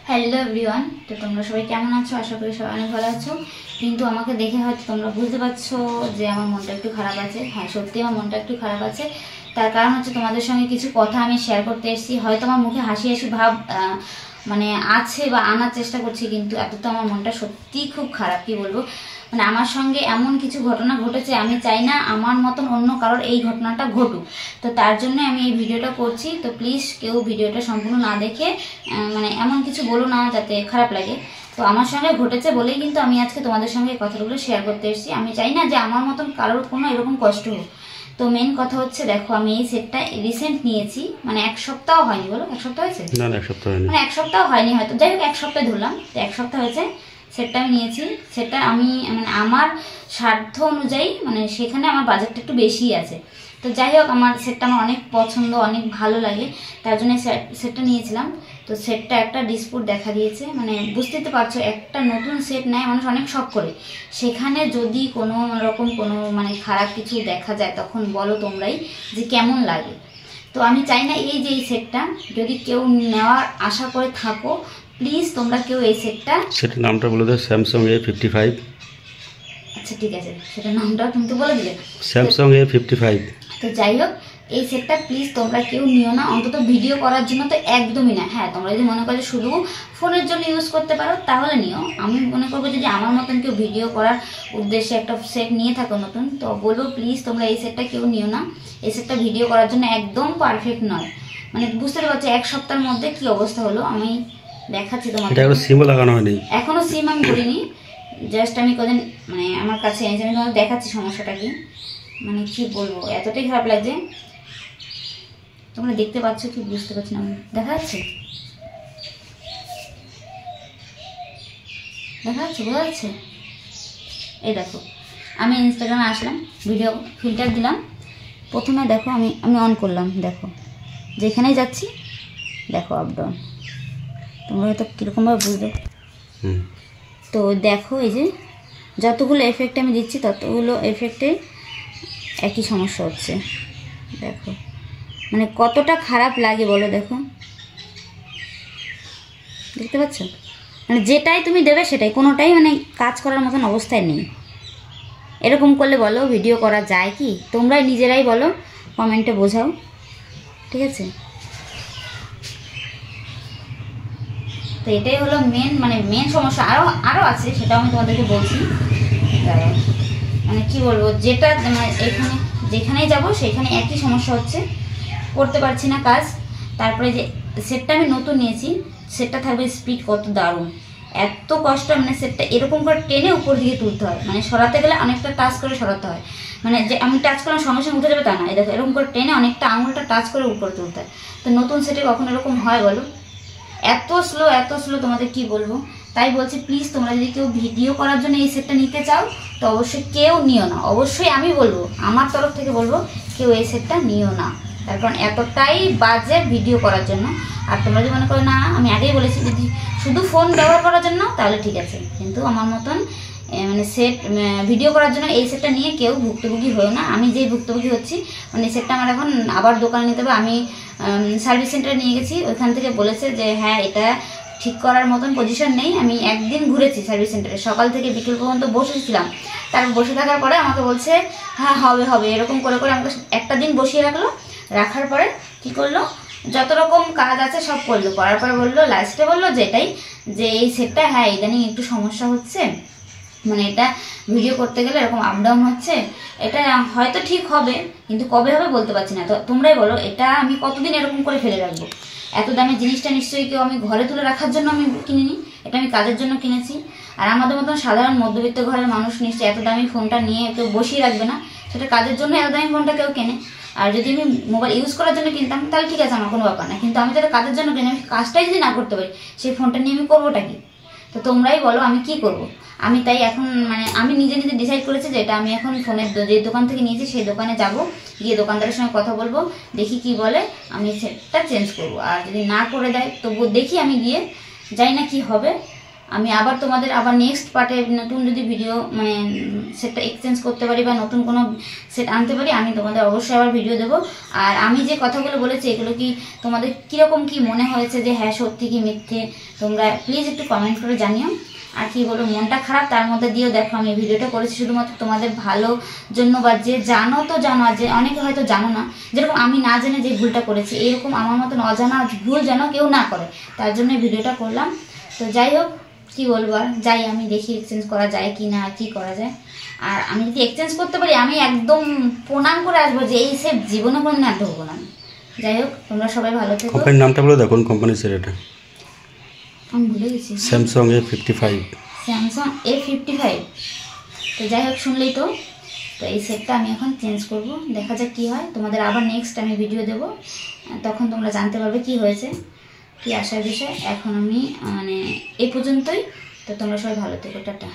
Hello everyone, তো তোমরা সবাই কেমন আছো? আশা করি সবাই অনেক ভালো আছো। কিন্তু আমাকে দেখে হয়তো তোমরা বুঝতে পারছো যে আমার মনটা একটু খারাপ আছে। হ্যাঁ, সত্যি আমার মনটা একটু খারাপ আছে। তার কারণ হচ্ছে তোমাদের সঙ্গে কিছু কথা আমি শেয়ার করতে এসেছি। হয়তো আমার মুখে হাসি হাসি ভাব মানে আছে বা আনার চেষ্টা করছি, কিন্তু এত তো আমার মনটা সত্যিই খুব খারাপ। কি বলবো, মানে আমার সঙ্গে এমন কিছু ঘটনা ঘটেছে, আমি চাই না আমার মতন অন্য কারোর এই ঘটনাটা ঘটুক। তো তার জন্য আমি এই ভিডিওটা করছি। তো প্লিজ কেউ ভিডিওটা সম্পূর্ণ না দেখে মানে এমন কিছু বলো না যাতে খারাপ লাগে। তো আমার সঙ্গে ঘটেছে বলেই কিন্তু আমি আজকে তোমাদের সঙ্গে এই কথাগুলো শেয়ার করতে এসেছি। আমি চাই না যে আমার মতন কারোর কোনো এরকম কষ্ট হোক। তো মেন কথা হচ্ছে, দেখো আমি এই সেটটা রিসেন্ট নিয়েছি, মানে এক সপ্তাহ হয়নি। বলো, এক সপ্তাহ হয়েছে? না, এক সপ্তাহ হয়নি। মানে এক সপ্তাহ হয়নি হয়তো, যাই হোক এক সপ্তাহ ধরলাম। তো এক সপ্তাহ হয়েছে সেটটা আমি নিয়েছি। সেটা আমি মানে আমার স্বার্থ অনুযায়ী, মানে সেখানে আমার বাজেটটা একটু বেশি আছে। তো যাই হোক, আমার সেটটা আমার অনেক পছন্দ, অনেক ভালো লাগে, তার জন্য সেটটা নিয়েছিলাম। তো সেটটা একটা ডিসপুট দেখা দিয়েছে। মানে বুঝতেই তো পারছো, একটা নতুন সেট নেয় মানুষ অনেক শখ করে, সেখানে যদি কোনো রকম কোনো মানে খারাপ কিছু দেখা যায়, তখন বলো তোমরাই যে কেমন লাগে। তো আমি চাই না এই যে এই সেটটা যদি কেউ নেওয়ার আশা করে থাকো, প্লিজ তোমরা কেউ এই সেটার নামটা বলে দাও, স্যামসাং A55। আচ্ছা ঠিক আছে, সেটার নামটাও কিন্তু বলে দিলে, স্যামসাং A55। তো যাই হোক, এই সেটটা প্লিজ তোমরা কেউ নিও না, অন্তত ভিডিও করার জন্য তো একদমই না। হ্যাঁ, তোমরা যদি মনে করো শুধু ফোনের জন্য ইউজ করতে পারো তাহলে নিও। আমি মনে করবো যদি আমার মতন কেউ ভিডিও করার উদ্দেশ্যে একটা সেট নিয়ে থাকো নতুন, তো বলবো প্লিজ তোমরা এই সেটটা কেউ নিও না। এই সেটটা ভিডিও করার জন্য একদম পারফেক্ট নয়। মানে বুঝতে পারছো এক সপ্তাহের মধ্যে কি অবস্থা হলো। আমি দেখাচ্ছি তোমাকে। এখনো সিমও লাগানো হয়নি, এখনো সিম আমি করিনি, জাস্ট আমি কদিন মানে আমার কাছে এনেছি। আমি তোমাকে দেখাচ্ছি সমস্যাটা কি। মানে কি বলবো, এতটাই খারাপ লাগছে। তোমরা দেখতে পাচ্ছ কি বুঝতে পারছি না, দেখা যাচ্ছে? দেখা যাচ্ছে, বোঝা যাচ্ছে? এই দেখো, আমি ইনস্টাগ্রামে আসলাম, ভিডিও ফিল্টার দিলাম। প্রথমে দেখো আমি অন করলাম, দেখো যেখানেই যাচ্ছি দেখো আপ ডাউন। তোমরা হয়তো কীরকমভাবে বুঝবে। তো দেখো এই যে যতগুলো এফেক্ট আমি দিচ্ছি ততগুলো এফেক্টে একই সমস্যা হচ্ছে। দেখো মানে কতটা খারাপ লাগে বলো। দেখো, দেখতে পাচ্ছ? মানে যেটাই তুমি দেবে সেটাই, কোনোটাই মানে কাজ করার মতন অবস্থায় নেই। এরকম করলে বলো ভিডিও করা যায় কি? তোমরাই নিজেরাই বলো, কমেন্টে বোঝাও, ঠিক আছে? তো এটাই হলো মেন সমস্যা। আরও আছে, সেটাও আমি তোমাদেরকে বলছি। মানে কি বলবো, যেটা মানে এখানে যেখানেই যাব সেখানে একই সমস্যা হচ্ছে, করতে পারছি না কাজ। তারপরে যে সেটটা আমি নতুন নিয়েছি, সেটটা থাকবে স্পিড কত দারুণ, এত কষ্ট। মানে সেটটা এরকম করে টেনে উপর দিকে তুলতে হয়, মানে সরাতে গেলে অনেকটা টাচ করে সরাতে হয়। মানে যে আমি টাচ করার সঙ্গে সঙ্গে উঠে যাবে তা না, এই দেখো এরকম করে টেনে অনেকটা আঙুলটা টাচ করে উপরে তুলতে হয়। তো নতুন সেটে কখন এরকম হয় বলো? এত স্লো তোমাদের কি বলবো। তাই বলছি প্লিজ তোমরা যদি কেউ ভিডিও করার জন্য এই সেটটা নিতে চাও, তো অবশ্যই কেউ নিও না। অবশ্যই আমি বলবো, আমার তরফ থেকে বলবো, কেউ এই সেটটা নিও না। তার কারণ এতটাই বাজে ভিডিও করার জন্য। আর তোমরা যদি মনে করো না, আমি আগেই বলেছি, যদি শুধু ফোন ব্যবহার করার জন্য তাহলে ঠিক আছে, কিন্তু আমার মতন মানে সেট ভিডিও করার জন্য এই সেটটা নিয়ে কেউ ভুক্তভোগী হয়েও না। আমি যেই ভুক্তভোগী হচ্ছি, মানে সেটটা আমার এখন আবার দোকানে নিতে হবে। আমি সার্ভিস সেন্টারে নিয়ে গেছি, ওইখান থেকে বলেছে যে হ্যাঁ এটা ঠিক করার মতন পজিশন নেই। আমি একদিন ঘুরেছি সার্ভিস সেন্টারে, সকাল থেকে বিকেল পর্যন্ত বসেছিলাম। তারপর বসে থাকার পরে আমাকে বলছে হ্যাঁ হবে এরকম করে আমাকে একটা দিন বসিয়ে রাখার পরে কি করলো, যত রকম কাজ আছে সব করলো। করার পরে বললো, লাস্টে বললো যেটাই, যে এই সেটটা হ্যাঁ ইদানিং একটু সমস্যা হচ্ছে, মানে এটা ভিডিও করতে গেলে এরকম আপ ডাউন হচ্ছে। এটা হয়তো ঠিক হবে, কিন্তু কবে হবে বলতে পারছি না। তো তোমরাই বলো, এটা আমি কতদিন এরকম করে ফেলে রাখবো? এত দামি জিনিসটা নিশ্চয়ই কেউ আমি ঘরে তুলে রাখার জন্য আমি কিনিনি, এটা আমি কাজের জন্য কিনেছি। আর আমাদের মতন সাধারণ মধ্যবিত্ত ঘরের মানুষ নিশ্চয়ই এত দামি ফোনটা নিয়ে কেউ বসিয়ে রাখবে না, সেটা কাজের জন্য এত দামি ফোনটা কেউ কেনে। আর যদি আমি মোবাইল ইউজ করার জন্য কিনতাম তাহলে ঠিক আছে, আমার কোনো ব্যাপার না। কিন্তু আমি যেটা কাজের জন্য কিনি, আমি কাজটাই যদি না করতে পারি, সেই ফোনটা নিয়ে আমি করবোটা কি? তো তোমরাই বলো আমি কি করব। আমি তাই এখন মানে আমি নিজে ডিসাইড করেছি যে এটা আমি এখন ফোনের যে দোকান থেকে নিয়েছি সেই দোকানে যাব, গিয়ে দোকানদারের সঙ্গে কথা বলবো, দেখি কি বলে, আমি সেটা চেঞ্জ করবো। আর যদি না করে দেয় তবুও দেখি, আমি গিয়ে জানি না কি হবে। আমি আবার তোমাদের আবার নেক্সট পার্টে নতুন যদি ভিডিও মানে সেটটা এক্সচেঞ্জ করতে পারি বা নতুন কোনো সেট আনতে পারি, আমি তোমাদের অবশ্যই আবার ভিডিও দেবো। আর আমি যে কথাগুলো বলেছি এগুলো কি তোমাদের কীরকম কি মনে হয়েছে, যে হ্যাঁ সত্যি কি মিথ্যে, তোমরা প্লিজ একটু কমেন্ট করে জানিও। আর কি বলবো, মনটা খারাপ তার মধ্যে দিয়েও দেখো আমি ভিডিওটা করেছি শুধুমাত্র তোমাদের ভালো জন্য, বা যে জানো তো জানো, আর যে অনেকে হয়তো জানো না, যেরকম আমি না জেনে যে ভুলটা করেছি, এরকম আমার মতন অজানা ভুল যেন কেউ না করে, তার জন্য ভিডিওটা করলাম। তো যাই হোক, কি বলবো, আর যাই আমি দেখি এক্সচেঞ্জ করা যায় কি না, কি করা যায়। আর আমি যদি এক্সচেঞ্জ করতে পারি আমি একদম প্রণাম করে আসবো, যে এই সেট জীবনে কোনো না ধরবো না। যাই হোক, তোমরা সবাই ভালো থেকো। কোম্পানির নামটা বলে দাও, কোন কোম্পানির সেট এটা? আমি ভুলে গেছি। Samsung A55। Samsung A55। তো যাই হোক, শুনলেই তো। তো এই সেটটা আমি এখন চেঞ্জ করব, দেখা যাক কী হয়। তোমাদের আবার নেক্সট আমি ভিডিও দেবো, তখন তোমরা জানতে পারবে কি হয়েছে, কি আসার বিষয়। এখন আমি মানে এই পর্যন্তই। তো তোমরা সবাই ভালো থেকো, টাটা।